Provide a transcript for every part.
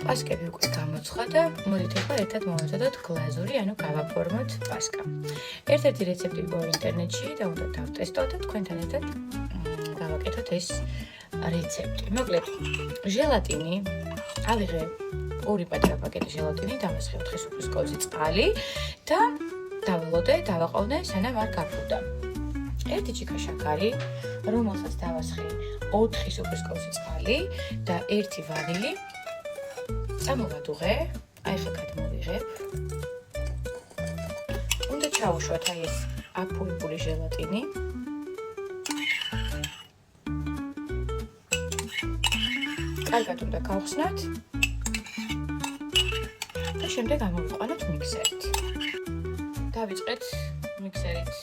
პასკები უკვე გამოცხა და მოდით ახლა ერთად მოვაწოდოთ გლაზური, ანუ გავაფორმოთ პასკა. ერთ-ერთი რეცეპტი იყო ინტერნეტში და უნდა დავტესტოთ და თქვენთან ერთად გავაკეთოთ ეს რეცეპტი. მოკლედ, ჟელატინი ავიღე 2 პატარა პაკეტი ჟელატინი, დამასხე 4 სუფრის კოვზი წყალი და დაველოდე, დავაყოვნე, სანამ არ გაფუდა. 1 ჩიქა შაქარი, რომელსაც დავასხე 4 სუფრის კოვზი წყალი და 1 ვანილი. წამოვადუღე, აი ხა გადმოვიღებ. უნდა ჩაუშვათ აი ეს აფუებული ჟელატინი. კარგად უნდა გავხსნათ და შემდეგ ამოვიყვანოთ მიქსერით. დავიწყეთ მიქსერით.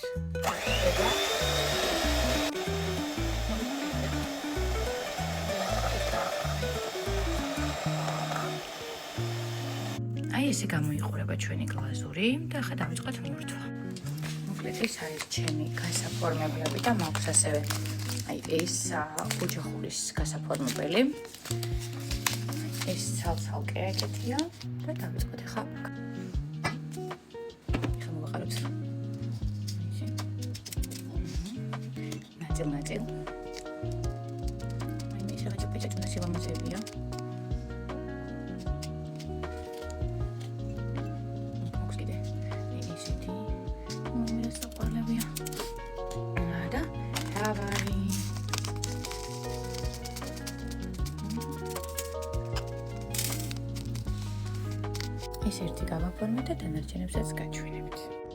აი ესე გამოიყურება ჩვენი გლაზური და ახლა დავიწყოთ მორთვა. მოკლედ ეს არის ჩემი გასაფორმებლები და მაქვს ასევე აი ეს ოჯახურის გასაფორმებელი. ეს ცალ-ცალკე აკეთია და დავიწყოთ ახლა. ახლა მოვაყაროთ. ისე. ნაწილ. აი მე შეიძლება პეჭეჭუნა სილამაზებია. მოქვს კიდე. ისეთი. მე საყვარლებია. და თავარი. ეს ერთი გავაფორმე და დანარჩენებსაც გაჩვენებთ.